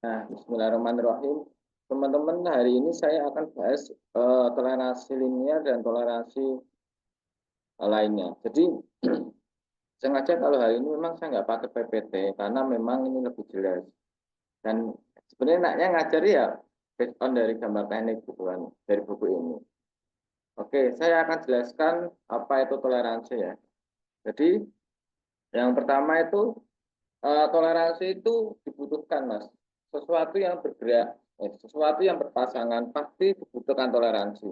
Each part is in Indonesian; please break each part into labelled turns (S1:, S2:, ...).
S1: Nah, bismillahirrahmanirrahim. Teman-teman, hari ini saya akan bahas toleransi linear dan toleransi lainnya. Jadi, sengaja kalau hari ini memang saya nggak pakai PPT, karena memang ini lebih jelas. Dan sebenarnya enaknya ngajari ya based on dari gambar teknik gitu kan, dari buku ini. Oke, saya akan jelaskan apa itu toleransi ya. Jadi, yang pertama itu toleransi itu dibutuhkan, Mas. Sesuatu yang bergerak, sesuatu yang berpasangan pasti dibutuhkan toleransi.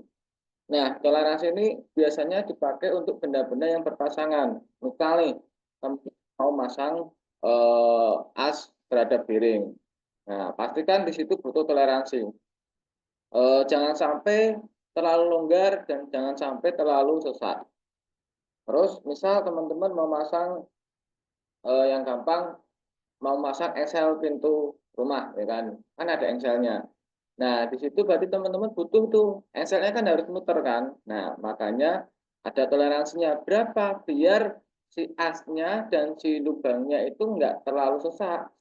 S1: Nah, toleransi ini biasanya dipakai untuk benda-benda yang berpasangan. Misalnya, mau masang as terhadap piring. Nah, pastikan di situ butuh toleransi. Jangan sampai terlalu longgar dan jangan sampai terlalu sesak. Terus, misal teman-teman mau masang yang gampang mau masang engsel pintu rumah, ya kan? Kan ada engselnya. Nah, di situ berarti teman-teman butuh tuh, engselnya kan harus muter kan? Nah, makanya ada toleransinya berapa biar si asnya dan si lubangnya itu nggak terlalu sesak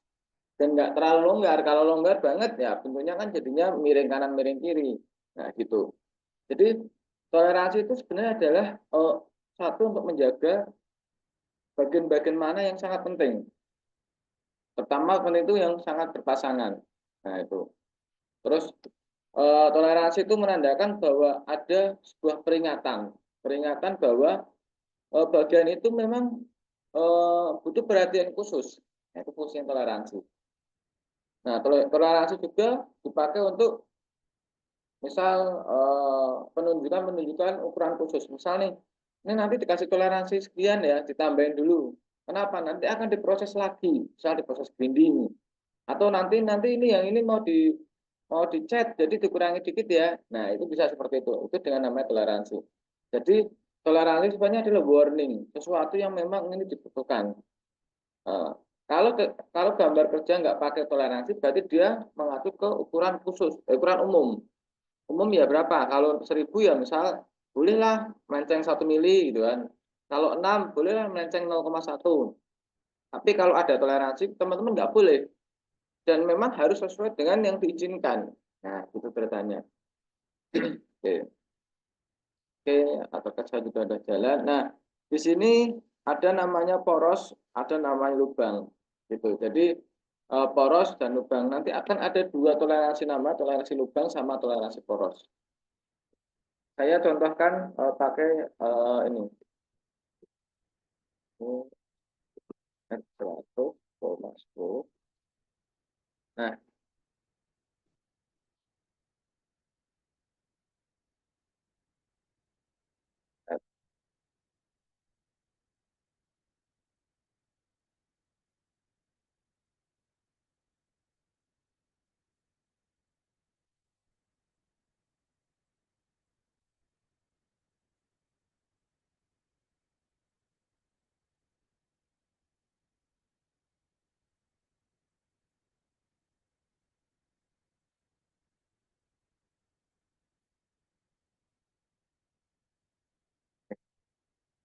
S1: dan nggak terlalu longgar. Kalau longgar banget ya pintunya kan jadinya miring kanan miring kiri. Nah, gitu. Jadi toleransi itu sebenarnya adalah satu untuk menjaga bagian-bagian mana yang sangat penting. Pertama kan itu yang sangat berpasangan. Nah, itu. Terus toleransi itu menandakan bahwa ada sebuah peringatan, peringatan bahwa bagian itu memang butuh perhatian khusus. Nah, itu fungsi toleransi. Nah, toleransi juga dipakai untuk misal penunjukan ukuran khusus. Misal nih, ini nanti dikasih toleransi sekian ya, ditambahin dulu. Kenapa? Nanti akan diproses lagi, misal diproses grinding. Atau nanti nanti ini yang ini mau dicat jadi dikurangi dikit ya. Nah, itu bisa seperti itu. Itu dengan namanya toleransi. Jadi toleransi sebenarnya adalah warning, sesuatu yang memang ini dibutuhkan. Eh, kalau gambar kerja nggak pakai toleransi berarti dia mengacu ke ukuran khusus, ukuran umum. Umum ya berapa? Kalau 1000 ya misal bolehlah melenceng 1 mili gitu kan. Kalau 6 bolehlah melenceng 0,1. Tapi kalau ada toleransi teman-teman nggak boleh dan memang harus sesuai dengan yang diizinkan. Nah, itu ceritanya. Oke, oke, apakah saya juga ada jalan? Nah, di sini ada namanya poros, ada namanya lubang, gitu. Jadi poros dan lubang nanti akan ada dua toleransi nama, toleransi lubang sama toleransi poros. Saya contohkan pakai ini, F100,10.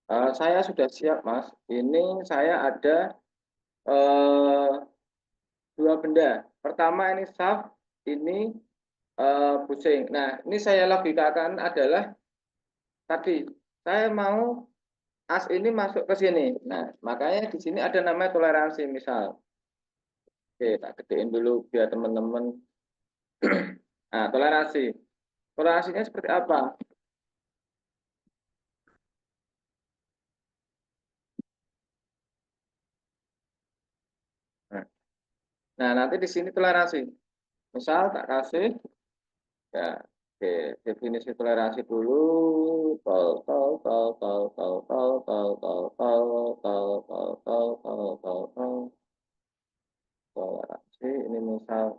S1: Nah, saya sudah siap, Mas. Ini saya ada eh, dua benda. Pertama ini shaft, ini pusing. Nah, ini saya logikakan adalah tadi saya mau as ini masuk ke sini. Nah, makanya di sini ada namanya toleransi misal. Oke, tak gedein dulu biar teman-teman. Nah, toleransi. Toleransinya seperti apa? Nah, nah, nanti di sini toleransi. Misal tak kasih ya, oke, definisi toleransi dulu. Tol tol tol tol tol tol tol tol tol tol tol tol tol tol tol toleransi ini misal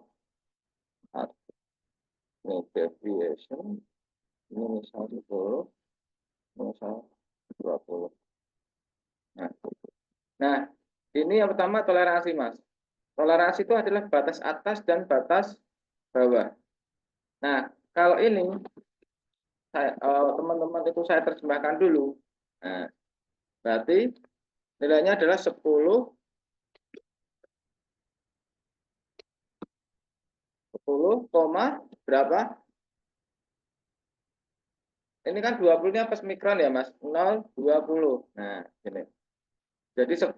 S1: ini deviation ini misal 10, misal 20. Nah, nah, ini yang pertama toleransi, Mas. Toleransi itu adalah batas atas dan batas bawah. Nah, kalau ini teman-teman itu saya terjemahkan dulu. Nah, berarti nilainya adalah 10 Berapa? Ini kan 20-nya pas mikron ya, Mas. 0,20. Nah, ini. Jadi 10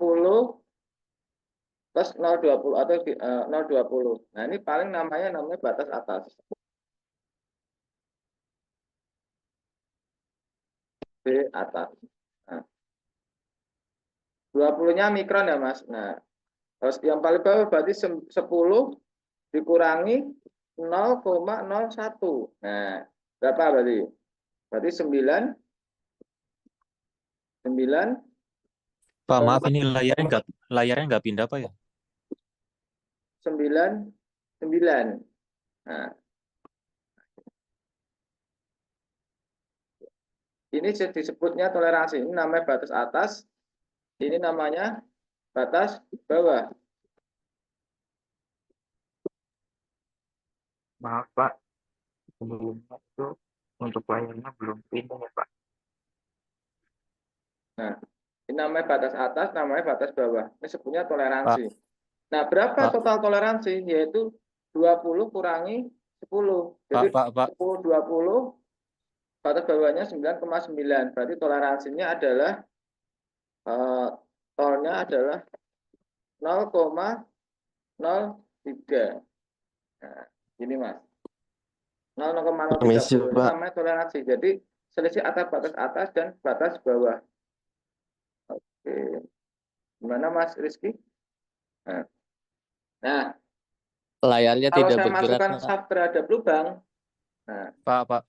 S1: plus 0,20 atau 0,20. Nah, ini paling namanya batas atas. Di atas. Nah, 20-nya mikron ya, Mas. Nah, terus yang paling bawah berarti 10 dikurangi 0,01. Nah, berapa berarti? Berarti 9, 9,
S2: Pak, maaf ini layarnya nggak pindah Pak ya?
S1: 9, 9. Nah, ini disebutnya toleransi. Ini namanya batas atas, ini namanya batas bawah.
S3: Maaf Pak, sebelumnya itu untuk layarnya belum pindah ya Pak.
S1: Nah, ini namanya batas atas, namanya batas bawah. Ini sebutnya
S2: Pak,
S1: toleransi. Nah, berapa
S2: Pak,
S1: total toleransi? Yaitu 20 kurangi 10. Jadi
S2: Pak.
S1: 10, 20, batas bawahnya 9,9. Berarti toleransinya adalah tolnya adalah 0,03. Nah, ini Mas. 0,030
S4: Permisi
S1: ini
S4: Pak,
S1: namanya toleransi. Jadi selisih antara batas atas dan batas bawah. Oke. Gimana Mas Rizky? Nah,
S4: layarnya
S1: kalau
S4: tidak
S1: saya
S4: bergerak
S1: masukkan
S4: Pak.
S1: saf terhadap lubang, nah,
S2: Pak.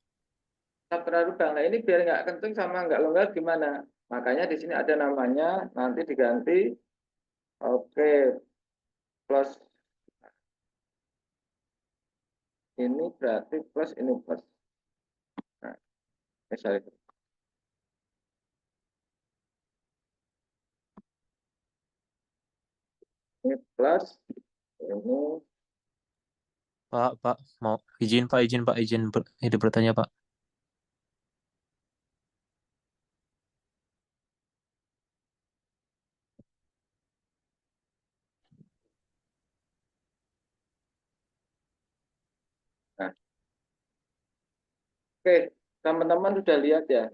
S1: saf terhadap lubang, nah ini biar nggak kenceng sama nggak longgar gimana? Makanya di sini ada namanya, nanti diganti, oke, plus ini berarti plus ini plus. Nah, misalnya itu. Ini plus, ini
S2: Pak, mau izin bertanya Pak.
S1: nah, oke, teman-teman sudah lihat ya.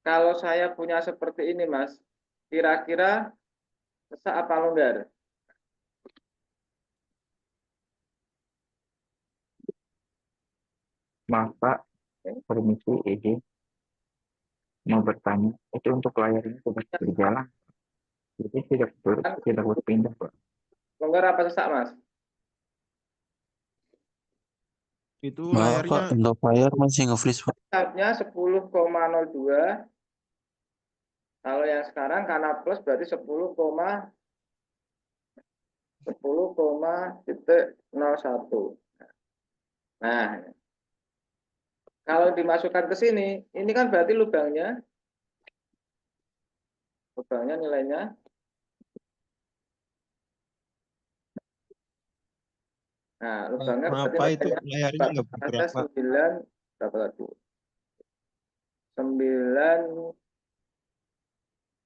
S1: Kalau saya punya seperti ini, Mas, kira-kira sesak apa longgar?
S3: Maaf Pak, permisi izin mau bertanya. Itu untuk layarnya sudah berjalan, jadi
S1: Kan
S3: tidak berpindah Pak.
S1: longgar apa sesak, Mas?
S5: Itu
S4: Maaf Pak,
S5: layarnya
S4: untuk layar masih nge-freeze Pak.
S1: Sesaknya 10,02. Kalau yang sekarang karena plus berarti 10,01. Nah, kalau dimasukkan ke sini, ini kan berarti lubangnya nilainya. Nah, lubangnya berarti
S5: kenapa itu
S1: nilainya
S5: layarnya nggak
S1: ada
S5: bergerak Pak?
S1: 9, berapa tadi?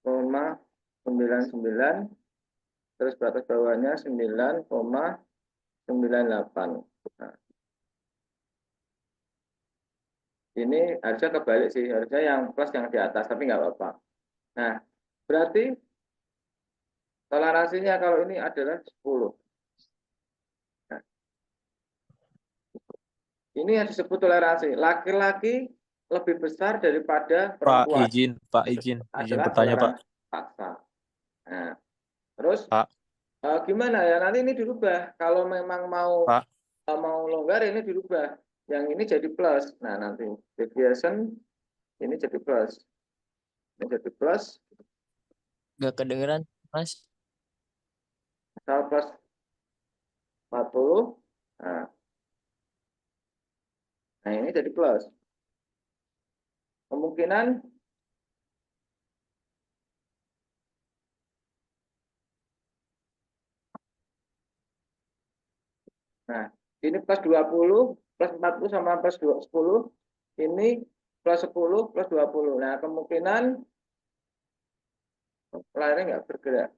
S1: 9,99, terus batas bawahnya 9,98. Nah, ini harusnya kebalik sih, harusnya yang plus yang di atas, tapi nggak apa-apa. Nah, berarti toleransinya kalau ini adalah 10. Nah, ini yang disebut toleransi. Laki-laki lebih besar daripada
S2: Pak,
S1: perempuan.
S2: izin
S1: Adalah
S2: bertanya Pak.
S1: toleransi paksa. Nah, terus
S2: Pak,
S1: gimana ya? Nanti ini dirubah. Kalau memang
S2: Pak,
S1: mau longgar ini dirubah. Yang ini jadi plus. Nah, nanti deviation ini jadi plus. Ini jadi plus.
S4: Gak kedengeran Mas.
S1: Misal plus 40. Nah, ini jadi plus. Kemungkinan nah, ini plus 20, plus 40 sama plus 10. Ini plus 10 plus 20. Nah, kemungkinan layarnya nggak bergerak.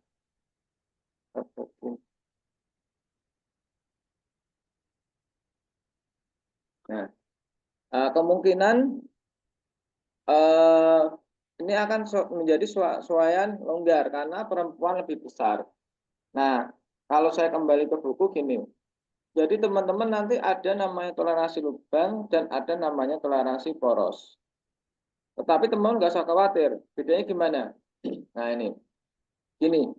S1: Nah, kemungkinan eh, ini akan menjadi suaian longgar karena perempuan lebih besar. Nah, kalau saya kembali ke buku gini, jadi teman-teman nanti ada namanya toleransi lubang dan ada namanya toleransi poros. Tetapi teman-teman nggak usah khawatir, bedanya gimana? Nah ini, gini,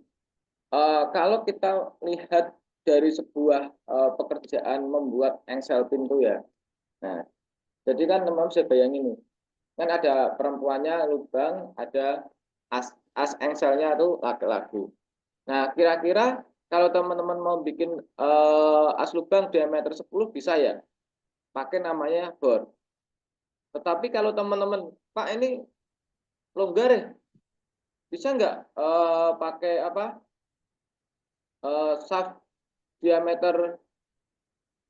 S1: kalau kita lihat dari sebuah pekerjaan membuat engsel pintu ya, nah jadi kan teman-teman bisa bayangin nih, kan ada perempuannya lubang, ada as engselnya itu laki-laki. Nah, kira-kira kalau teman-teman mau bikin as lubang diameter 10 bisa ya, pakai namanya bor. Tetapi kalau teman-teman, Pak ini longgar ya, bisa nggak pakai apa shaft diameter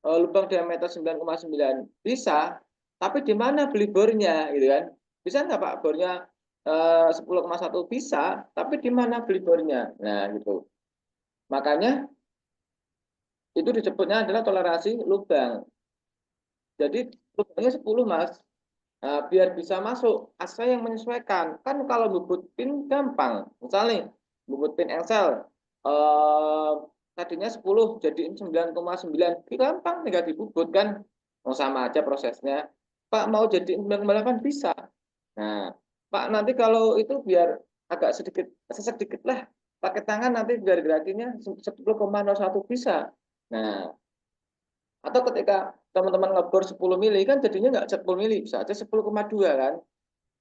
S1: lubang diameter 9,9? Bisa, tapi di mana beli bornya gitu kan? Bisa nggak Pak bornya 10,1? Bisa, tapi di mana beli bornya? Nah gitu. Makanya itu disebutnya adalah toleransi lubang. Jadi lubangnya 10 Mas. Nah, biar bisa masuk, asal yang menyesuaikan. Kan kalau bubut pin gampang. Misalnya bubut pin engsel tadinya 10 jadiin 9,9. Itu gampang tinggal dibubut kan. Mau sama aja prosesnya. Pak mau jadiin 9,8 bisa. Nah, Pak nanti kalau itu biar agak sedikit lah pakai tangan nanti biar gerakinya 10,01 bisa. Nah, atau ketika teman-teman ngebor 10 mili kan jadinya nggak 10 mili, bisa aja 10,2 kan.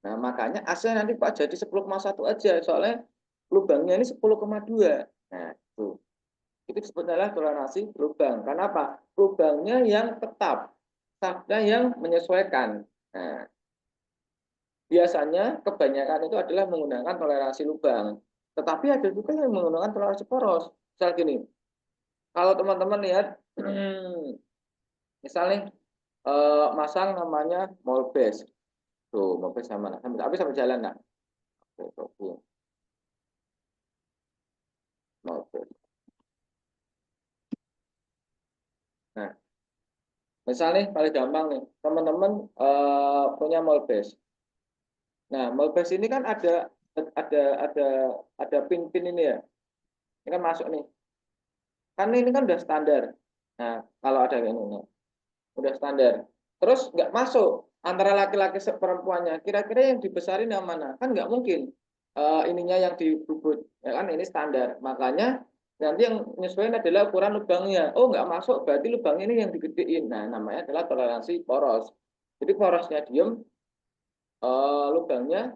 S1: Nah, makanya AC nanti Pak jadi 10,1 aja, soalnya lubangnya ini 10,2. Nah, itu disebutnya toleransi lubang. Karena apa? Lubangnya yang tetap, shaftnya yang menyesuaikan. Nah, biasanya kebanyakan itu adalah menggunakan toleransi lubang. Tetapi ada juga yang menggunakan toleransi poros. Misal gini, kalau teman-teman lihat, misalnya masang namanya Molbes. Tuh, Molbes sama lah. Sampai jalan lah. Oke, Molbes. Nah, misalnya paling gampang nih, teman-teman punya Molbes. Nah, Molbes ini kan ada ada ada pin-pin ini ya. Ini kan masuk nih. Kan ini kan udah standar. Nah, kalau ada ini nih, udah standar. Terus nggak masuk antara laki-laki perempuannya. Kira-kira yang dibesarin yang mana? Kan nggak mungkin. Ininya yang dibubut, ya kan ini standar. Makanya nanti yang menyesuaikan adalah ukuran lubangnya. Oh nggak masuk, berarti lubangnya ini yang digedein. Nah namanya adalah toleransi poros. Jadi porosnya diem, lubangnya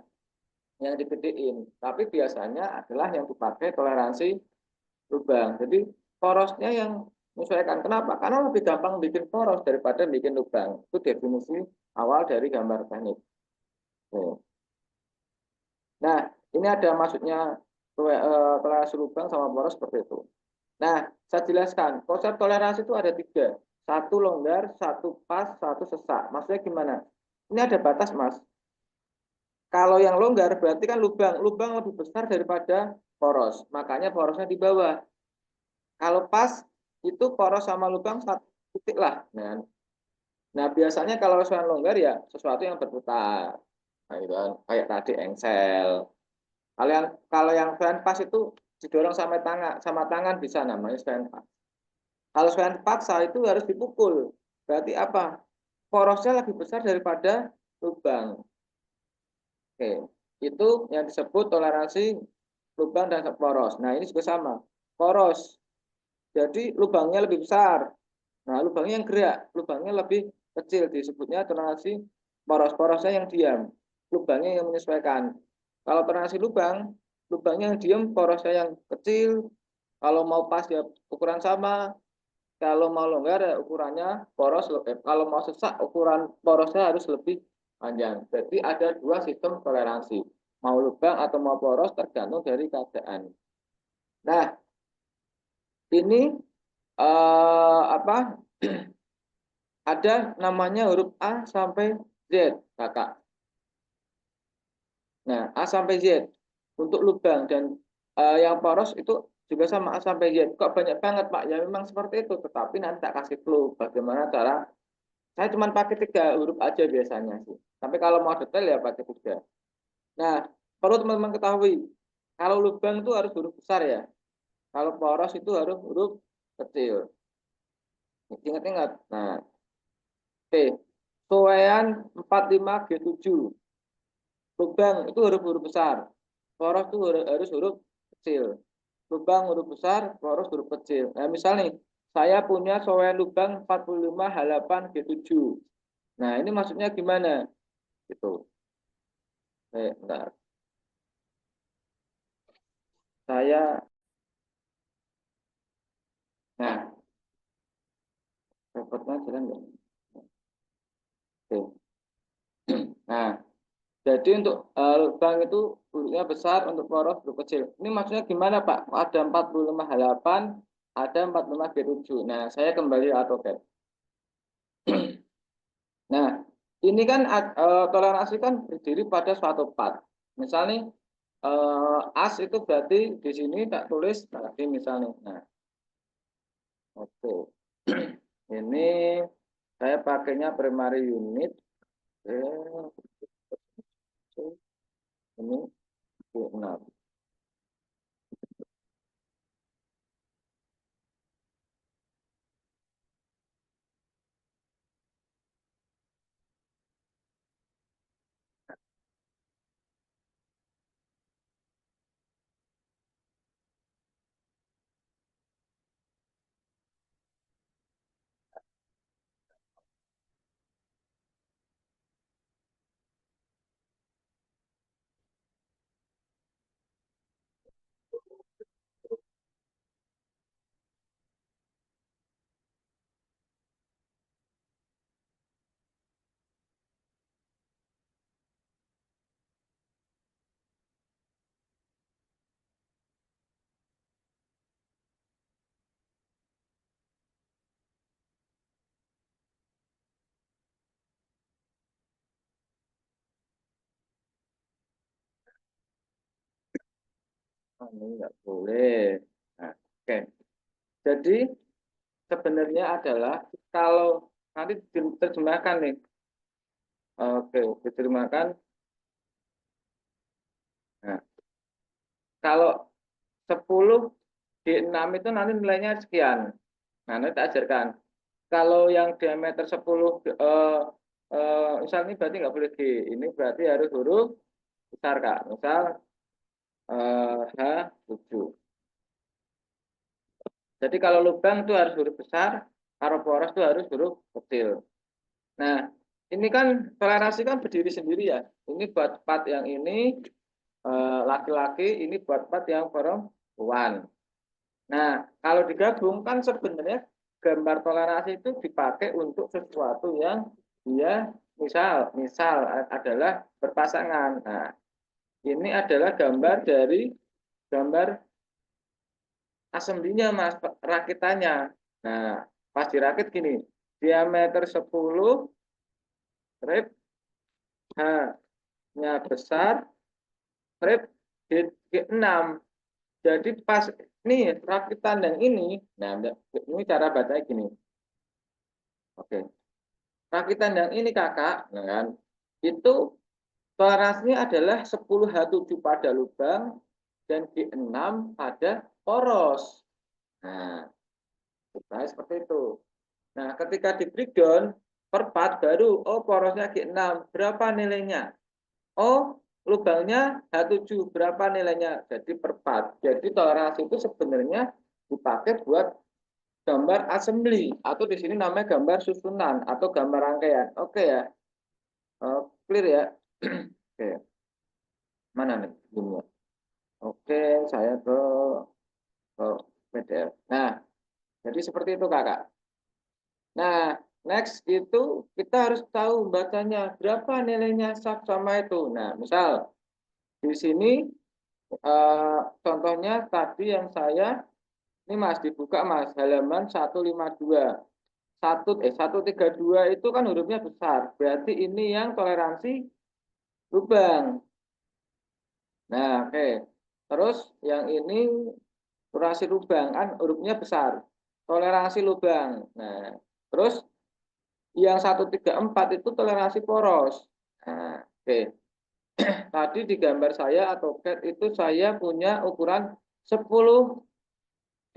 S1: yang digedein. Tapi biasanya adalah yang dipakai toleransi lubang. Jadi porosnya yang menyesuaikan. Kenapa? Karena lebih gampang bikin poros daripada bikin lubang. Itu definisi awal dari gambar teknik. Nah, ini ada maksudnya toleransi lubang sama poros seperti itu. Nah, saya jelaskan. Konsep toleransi itu ada 3. 1 longgar, 1 pas, 1 sesak. Maksudnya gimana? Ini ada batas, Mas. Kalau yang longgar berarti kan lubang. Lubang lebih besar daripada poros. Makanya porosnya di bawah. Kalau pas, itu poros sama lubang 1 titik lah. Nah, biasanya kalau sesuatu longgar ya sesuatu yang berputar. Nah, gitu kan. Kayak tadi engsel. Kalau yang fan pas itu didorong sama tangan bisa namanya fan pas. Kalau fan paksa itu harus dipukul. Berarti apa? Porosnya lebih besar daripada lubang. Oke, itu yang disebut toleransi lubang dan poros. Nah, ini juga sama. Poros. Jadi lubangnya lebih besar. Nah, lubangnya yang gerak, lubangnya lebih kecil disebutnya toleransi poros. Porosnya yang diam, lubangnya yang menyesuaikan. Kalau toleransi lubang, lubangnya yang diam, porosnya yang kecil. Kalau mau pas ya ukuran sama. Kalau mau longgar ya ukurannya poros. Kalau mau sesak ukuran porosnya harus lebih panjang. Jadi ada 2 sistem toleransi. Mau lubang atau mau poros tergantung dari keadaan. Nah, ini apa? Ada namanya huruf A sampai Z, Kakak. Nah, A sampai Z untuk lubang dan yang poros itu juga sama A sampai Z. Kok banyak banget, Pak? Ya memang seperti itu, tetapi nanti tak kasih clue bagaimana cara saya cuma pakai 3 huruf aja biasanya sih. Tapi kalau mau detail ya pakai 3. Nah, perlu teman-teman ketahui, kalau lubang itu harus huruf besar ya. Kalau poros itu harus huruf kecil. Ingat-ingat. Nah, oke. Sowean 45G7. Lubang itu huruf-huruf besar. Poros itu harus huruf kecil. Lubang huruf besar, poros huruf kecil. Nah, misalnya saya punya sowean lubang 45H8G7. Nah, ini maksudnya gimana? Gitu. Bentar. Saya, nah, repotnya jalan nggak? Oke. Nah, jadi untuk lubang itu hurufnya besar, untuk poros huruf kecil. Ini maksudnya gimana, Pak? Ada 45H8, ada 45G7. Nah, saya kembali AutoCAD. Nah, ini kan toleransi kan berdiri pada suatu part. Misalnya as itu berarti di sini tak tulis tadi misalnya. Nah, oke. Ini saya pakainya primary unit. Ini 6. Ini enggak boleh. Nah, oke. Jadi sebenarnya adalah kalau nanti diterjemahkan nih. Oke, diterjemahkan. Nah, kalau 10 di 6 itu nanti nilainya sekian. Nah, nanti tak ajarkan. Kalau yang diameter 10 misal ini berarti nggak boleh G. Ini berarti harus huruf besar, Kak. Misal H7. Jadi kalau lubang itu harus huruf besar, kalau poros itu harus huruf kecil. Nah, ini kan toleransi kan berdiri sendiri ya. Ini buat part yang ini laki-laki, ini buat part yang perempuan. Nah, kalau digabung kan sebenarnya gambar toleransi itu dipakai untuk sesuatu yang dia misal adalah berpasangan. Nah, ini adalah gambar dari gambar assemblinya Mas, rakitannya. Nah, pas dirakit gini, diameter 10, strip H-nya besar, strip G6. Jadi pas nih rakitan yang ini, nah ini cara bacanya gini. Oke. Rakitan yang ini Kakak, nah kan, itu toleransinya adalah 10H7 pada lubang dan G6 pada poros. Nah, seperti itu. Nah, ketika di breakdown per part baru, oh porosnya G6, berapa nilainya? Oh, lubangnya H7, berapa nilainya? Jadi per part. Jadi toleransi itu sebenarnya dipakai buat gambar assembly atau di sini namanya gambar susunan atau gambar rangkaian. Oke ya, clear ya. Oke, mana nih? Ini. Oke, saya ke PDF. Nah, jadi seperti itu kakak. Nah, next itu kita harus tahu bacanya berapa nilainya sama itu. Nah, misal di sini contohnya tadi yang saya ini Mas dibuka Mas halaman 152. 132 itu kan hurufnya besar. Berarti ini yang toleransi lubang. Nah, oke. Terus yang ini toleransi lubang kan hurufnya besar. Toleransi lubang. Nah, terus Yang 134 itu toleransi poros. Nah, oke. Tadi di gambar saya atau CAD itu saya punya ukuran 10,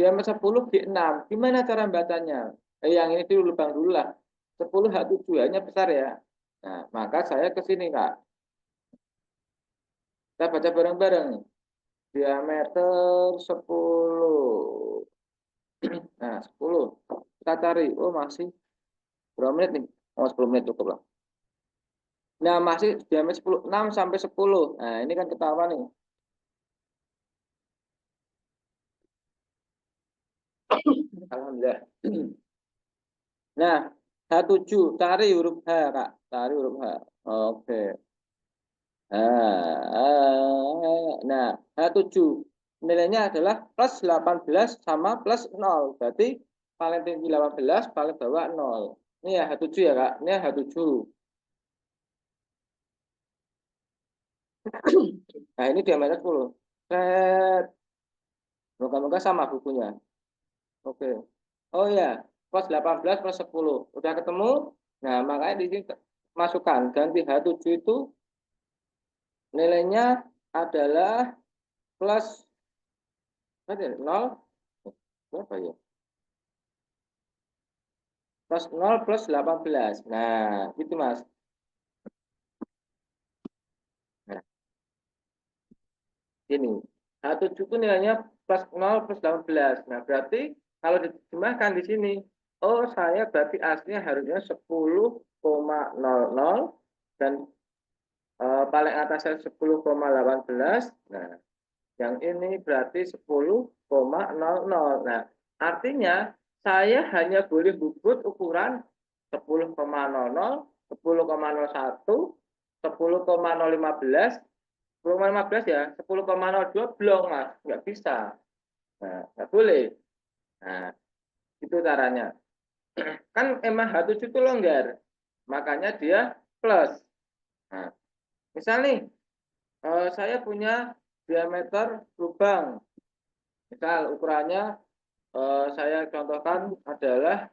S1: diameter 10 G6. Gimana cara bacanya? Yang ini dulu lubang dulu lah. 10 H7 hanya besar ya. Nah, maka saya ke sini, Kak. Kita baca bareng-bareng. Diameter 10. Nah, 10. Kita cari. Oh, masih berapa menit nih? Oh, 10 menit cukup lah. Nah, masih diameter 10, 6 sampai 10. Nah, ini kan ketahuan nih. Alhamdulillah. Nah, H7, cari huruf H, Kak. Cari huruf H. Oke. Nah, H7 nilainya adalah plus 18 sama plus 0. Berarti paling tinggi 18, paling bawah 0. Ini ya H7 ya, Kak. Ini H7. Nah, ini diameter 10. Set. Moga-moga sama bukunya. Oke. Oh ya, plus 18 plus 10. Udah ketemu? Nah, makanya di sini masukkan ganti H7 itu nilainya adalah plus 0 berapa ya? Plus 0 plus 18. Nah, itu Mas. Nah, ini. H7 itu nilainya plus 0 plus 18. Nah, berarti kalau diterjemahkan di sini, oh saya berarti aslinya harusnya 10,00 dan paling atasnya 10,18. Nah, yang ini berarti 10,00. Nah, artinya saya hanya boleh bubut ukuran 10,00, 10,01, 10,015, 10,15 ya, 10,02 belum Mas, nggak bisa. Nah, nggak boleh. Nah, itu caranya. Kan emang H7 itu longgar, makanya dia plus. Nah, misal nih, saya punya diameter lubang. Misal ukurannya saya contohkan adalah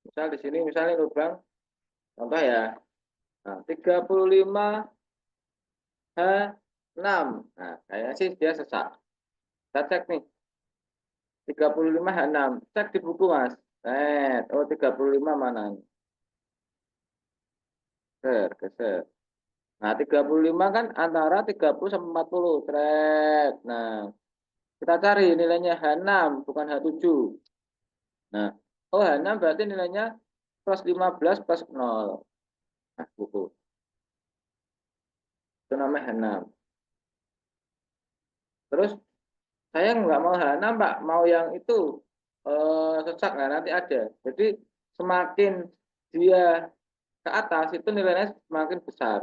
S1: misal di sini misalnya lubang contoh ya. Nah, 35 H6. Nah, kayaknya sih dia sesak. Kita cek nih. 35 H6. Cek di buku, Mas. Oh 35 mana? Geser. Nah, 35 kan antara 30 sama 40. Tret. Nah, kita cari nilainya H6 bukan H7. Nah, oh H6 berarti nilainya plus 15 plus 0. Nah, buku. Itu namanya H6. Terus saya nggak mau H6, Pak. Mau yang itu sesak. Nah, nanti ada. Jadi semakin dia ke atas itu nilainya semakin besar.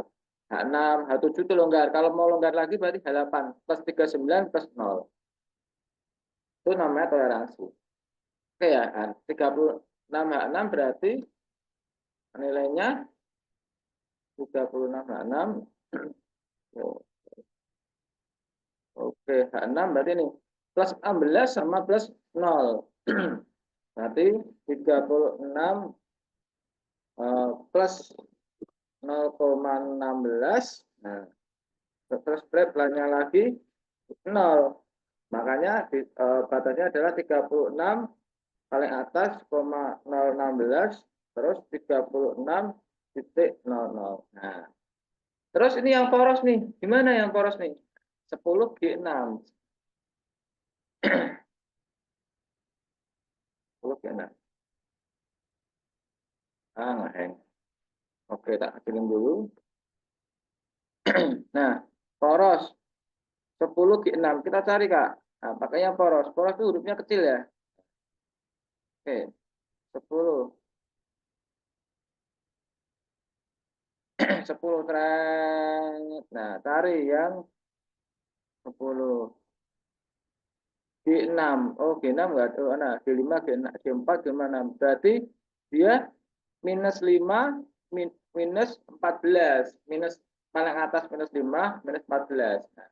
S1: H6, H7 itu longgar. Kalau mau longgar lagi berarti H8 plus 39 plus 0. Itu namanya toleransi. Oke ya, 36 H6 berarti nilainya 36 H6. Oke, H6 berarti ini plus 16 sama plus 0. Berarti 36 plus 0,16. Nah, terus pelannya lagi 0. Makanya batasnya adalah 36 paling atas, 0,016, terus 36,00. Nah, terus ini yang poros nih. Gimana yang poros nih? 10G6. 10G6. Ngeheng. Oke, tak kecilin dulu. Nah, poros 10G6. Kita cari, Kak. Nah, pakainya poros. Poros itu hurufnya kecil ya. Oke, 10. 10 tren. Nah, cari yang 10. G6. Oh, G6 enggak ada. Nah, G5, G6, G4, G6. Berarti dia minus 5, minus 14. Minus paling atas minus 5, minus 14. Nah,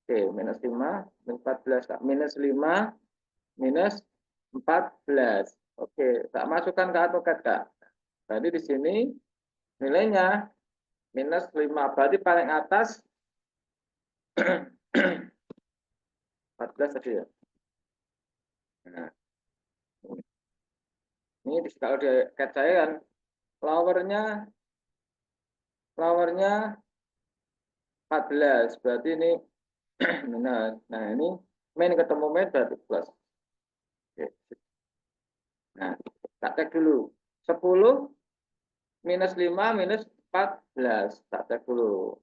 S1: oke, minus 5, minus 14. Minus 5, minus 14. Oke, tak masukkan ke AutoCAD, Kak. Jadi di sini nilainya minus 5. Berarti paling atas 14 tadi ya. Nah, ini kalau di CAD saya kan flowernya 14. Berarti ini minus. Nah, ini min ketemu min berarti plus. Oke. Nah, tak cek dulu. 10 minus 5 minus 14. Tak cek dulu.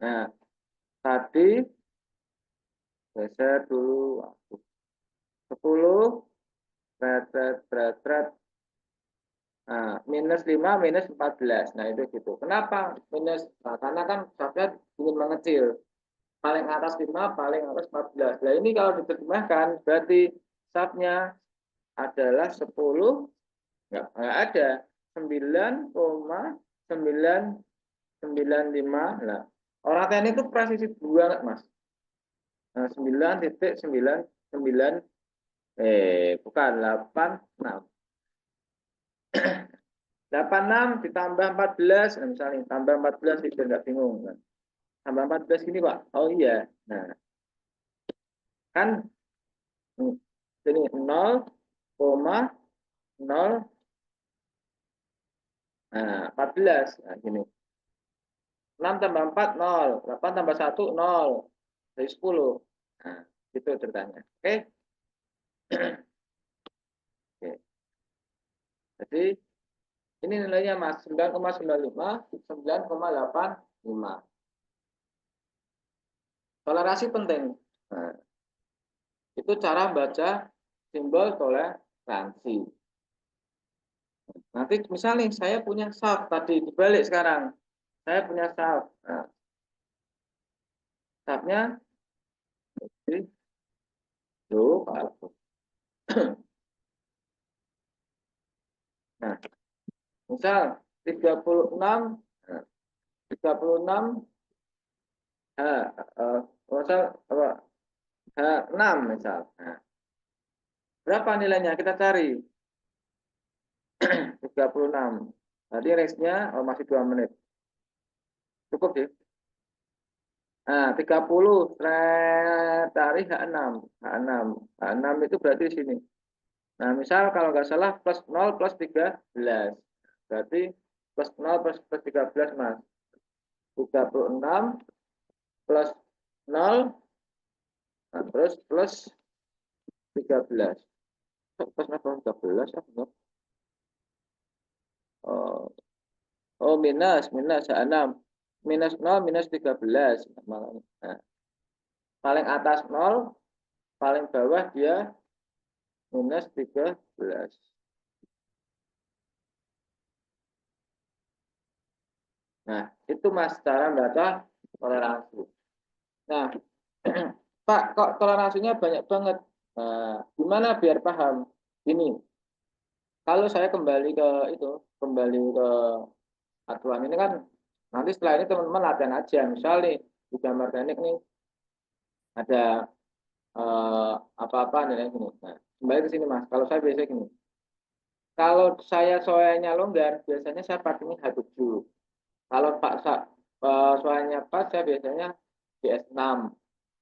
S1: Nah, tadi geser dulu. 10 berat. Nah, minus 5 minus 14. Nah, itu gitu. Kenapa minus? Nah, karena kan subnya ingin mengecil. Paling atas 5, paling atas 14. Nah, ini kalau diterjemahkan berarti subnya adalah 10, enggak ada. 9,995. Nah, orang teknik itu presisi banget, Mas. Nah, 9,99 bukan 86. 86 ditambah 14, nah misalnya tambah 14 biar nggak bingung kan. Tambah 14 gini, Pak. Oh iya. Nah, kan ini 0,0 14. Nah, gini. 6 tambah 4 0, 8 tambah 1 0. Jadi 10. Nah, itu ceritanya. Oke. Oke. Jadi ini nilainya Mas 9,95, 9,85. Toleransi penting. Nah, itu cara baca simbol toleransi. Nanti misalnya saya punya shaft tadi dibalik sekarang. Saya punya shaft. Nah, shaftnya nah, misal 36, 36 misal apa? 6 misal. Nah, berapa nilainya? Kita cari. 36. Tadi range-nya masih 2 menit. Cukup sih. Nah, 30 tarik H6. H6. H6 itu berarti di sini. Nah, misal kalau nggak salah plus 0 plus 13. Berarti plus 0 plus 13, Mas. 36 plus 0, nah, terus plus 13. Plus 13 ya, benar. Oh, minus H6. Minus 0 minus 13. Nah, paling atas 0, paling bawah dia minus 13. Nah, itu Mas cara baca toleransi. Nah, Pak, kok toleransinya banyak banget. Nah, gimana biar paham? Ini, kalau saya kembali ke aturan ini kan, nanti setelah ini teman-teman latihan aja. Misal nih, di gambar teknik nih, ada apa-apa nilai gini. Nah, kembali ke sini Mas, kalau saya biasa gini. Kalau saya soalnya longgar, biasanya saya pakainya H7. Kalau soalnya pas, saya biasanya GS6.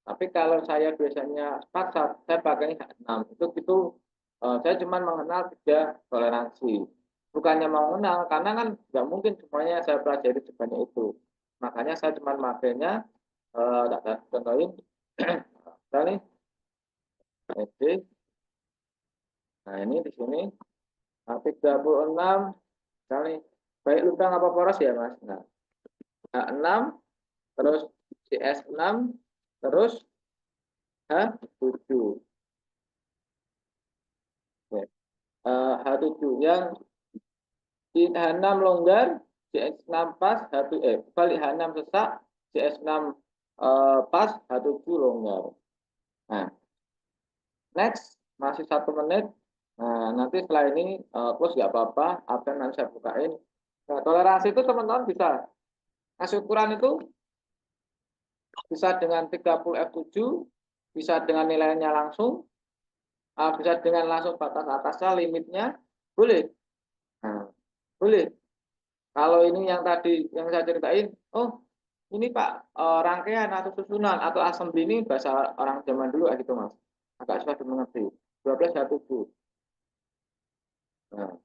S1: Tapi kalau saya biasanya paksa, saya pakai H6. Itu saya cuma mengenal 3 toleransi. Bukannya mau mengenal, karena kan nggak mungkin semuanya saya pelajari sebanyak itu. Makanya saya cuma makainya, tak contohin, misalnya SD. Nah, ini di sini 36, misalnya baik lubang apa poros ya, Mas. Nah, H6, terus CS6, terus H7. H7 yang di H6 longgar, CS6 pas, balik H6 sesak, CS6 pas, H7 longgar. Nah, next, masih 1 menit. Nah, nanti setelah ini plus nggak apa-apa, apa yang nanti saya bukain. Nah, toleransi itu teman-teman bisa kasih ukuran itu bisa dengan 30 F7, bisa dengan nilainya langsung, bisa dengan langsung batas atasnya limitnya boleh. Nah, boleh. Kalau ini yang tadi yang saya ceritain, oh ini Pak rangkaian atau susunan atau assembly ini bahasa orang zaman dulu gitu Mas. Agak susah dimengerti. 12 1. Nah,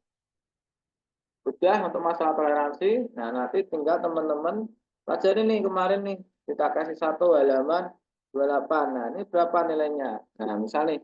S1: udah untuk masalah toleransi. Nah, nanti tinggal teman-teman pelajari nih kemarin nih kita kasih 1 halaman 28. Nah, ini berapa nilainya? Nah, misalnya